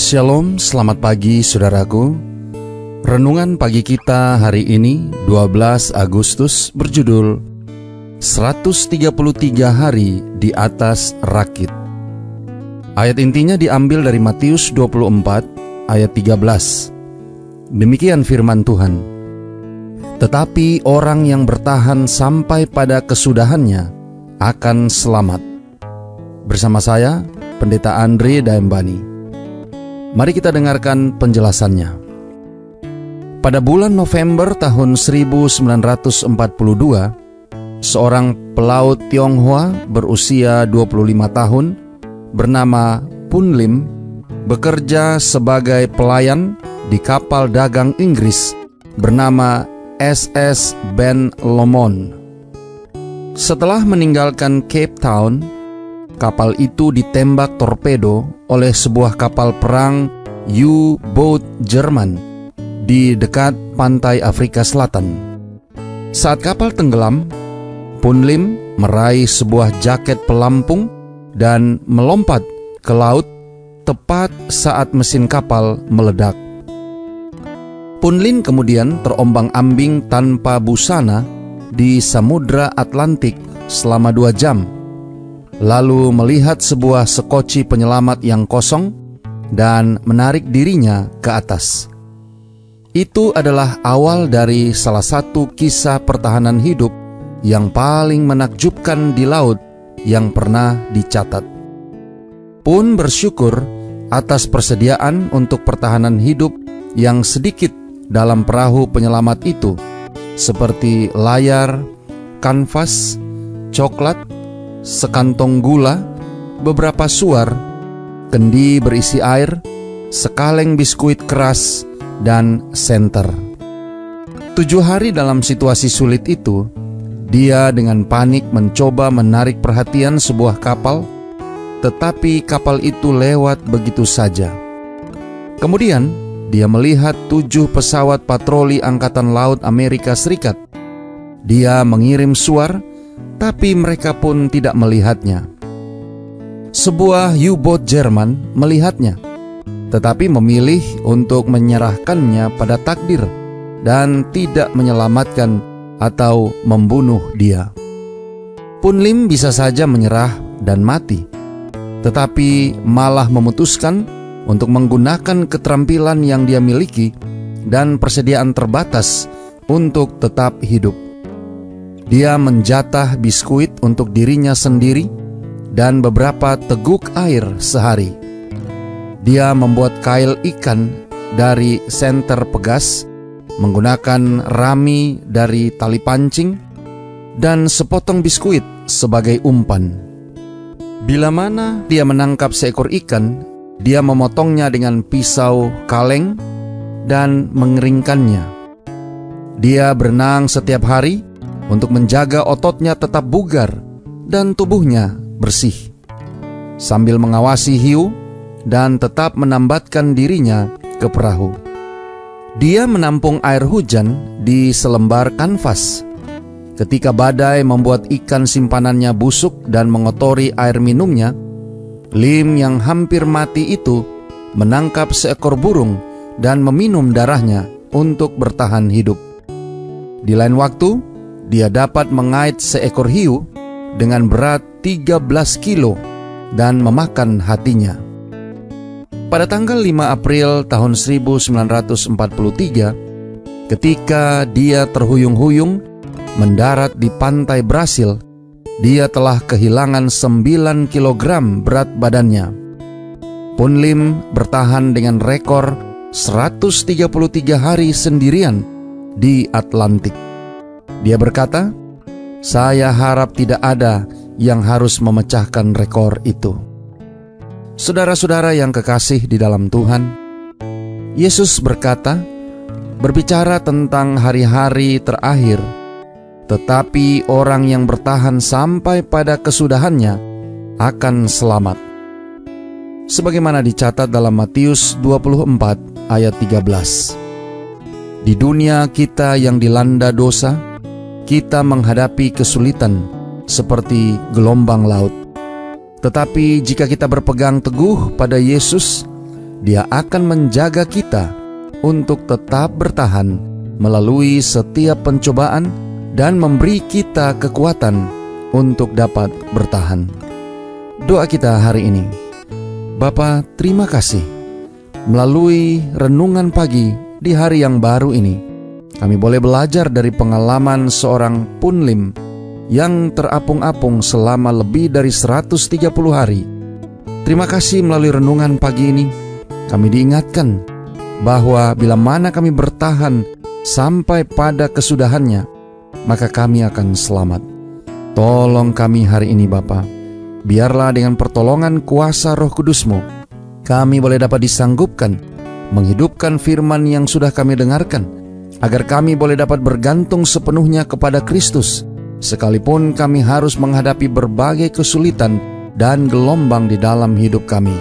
Shalom, selamat pagi saudaraku. Renungan pagi kita hari ini 12 Agustus berjudul 133 hari di atas rakit. Ayat intinya diambil dari Matius 24 ayat 13. Demikian firman Tuhan. Tetapi orang yang bertahan sampai pada kesudahannya akan selamat. Bersama saya, Pendeta Andre Daembani. Mari kita dengarkan penjelasannya. Pada bulan November tahun 1942, seorang pelaut Tionghoa berusia 25 tahun bernama Pun Lim bekerja sebagai pelayan di kapal dagang Inggris bernama SS Ben Lomond. Setelah meninggalkan Cape Town, kapal itu ditembak torpedo oleh sebuah kapal perang U-boat Jerman di dekat pantai Afrika Selatan. Saat kapal tenggelam, Pun Lim meraih sebuah jaket pelampung dan melompat ke laut tepat saat mesin kapal meledak. Pun Lim kemudian terombang-ambing tanpa busana di Samudra Atlantik selama 2 jam. Lalu melihat sebuah sekoci penyelamat yang kosong dan menarik dirinya ke atas. Itu adalah awal dari salah satu kisah pertahanan hidup yang paling menakjubkan di laut yang pernah dicatat. Pun bersyukur atas persediaan untuk pertahanan hidup yang sedikit dalam perahu penyelamat itu, seperti layar, kanvas, coklat, sekantong gula, beberapa suar, kendi berisi air, sekaleng biskuit keras, dan senter. 7 hari dalam situasi sulit itu, dia dengan panik mencoba menarik perhatian sebuah kapal, tetapi kapal itu lewat begitu saja. Kemudian, dia melihat 7 pesawat patroli Angkatan Laut Amerika Serikat. Dia mengirim suar, tapi mereka pun tidak melihatnya. Sebuah U-boat Jerman melihatnya, tetapi memilih untuk menyerahkannya pada takdir dan tidak menyelamatkan atau membunuh dia. Pun Lim bisa saja menyerah dan mati, tetapi malah memutuskan untuk menggunakan keterampilan yang dia miliki dan persediaan terbatas untuk tetap hidup. Dia menjatah biskuit untuk dirinya sendiri dan beberapa teguk air sehari. Dia membuat kail ikan dari senter pegas, menggunakan rami dari tali pancing, dan sepotong biskuit sebagai umpan. Bila mana dia menangkap seekor ikan, dia memotongnya dengan pisau kaleng dan mengeringkannya. Dia berenang setiap hari untuk menjaga ototnya tetap bugar dan tubuhnya bersih, sambil mengawasi hiu dan tetap menambatkan dirinya ke perahu. Dia menampung air hujan di selembar kanvas. Ketika badai membuat ikan simpanannya busuk dan mengotori air minumnya, Lim yang hampir mati itu menangkap seekor burung dan meminum darahnya untuk bertahan hidup. Di lain waktu, dia dapat mengait seekor hiu dengan berat 13 kilo dan memakan hatinya. Pada tanggal 5 April tahun 1943, ketika dia terhuyung-huyung mendarat di pantai Brasil, dia telah kehilangan 9 kilogram berat badannya. Pun Lim bertahan dengan rekor 133 hari sendirian di Atlantik. Dia berkata, "Saya harap tidak ada yang harus memecahkan rekor itu." Saudara-saudara yang kekasih di dalam Tuhan, Yesus berkata, berbicara tentang hari-hari terakhir, tetapi orang yang bertahan sampai pada kesudahannya akan selamat. Sebagaimana dicatat dalam Matius 24 ayat 13. Di dunia kita yang dilanda dosa, kita menghadapi kesulitan seperti gelombang laut. Tetapi jika kita berpegang teguh pada Yesus Dia akan menjaga kita untuk tetap bertahan melalui setiap pencobaan dan memberi kita kekuatan untuk dapat bertahan. Doa kita hari ini. Bapa, terima kasih. Melalui renungan pagi di hari yang baru ini, kami boleh belajar dari pengalaman seorang punlim yang terapung-apung selama lebih dari 130 hari. Terima kasih melalui renungan pagi ini, kami diingatkan bahwa bila mana kami bertahan sampai pada kesudahannya, maka kami akan selamat. Tolong kami hari ini Bapa, biarlah dengan pertolongan kuasa Roh Kudus-Mu, kami boleh dapat disanggupkan menghidupkan firman yang sudah kami dengarkan, agar kami boleh dapat bergantung sepenuhnya kepada Kristus, sekalipun kami harus menghadapi berbagai kesulitan dan gelombang di dalam hidup kami,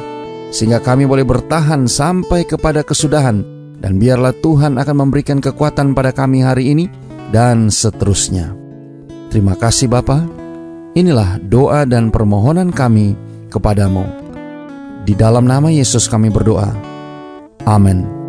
sehingga kami boleh bertahan sampai kepada kesudahan, dan biarlah Tuhan akan memberikan kekuatan pada kami hari ini dan seterusnya. Terima kasih Bapa. Inilah doa dan permohonan kami kepadamu. Di dalam nama Yesus kami berdoa. Amin.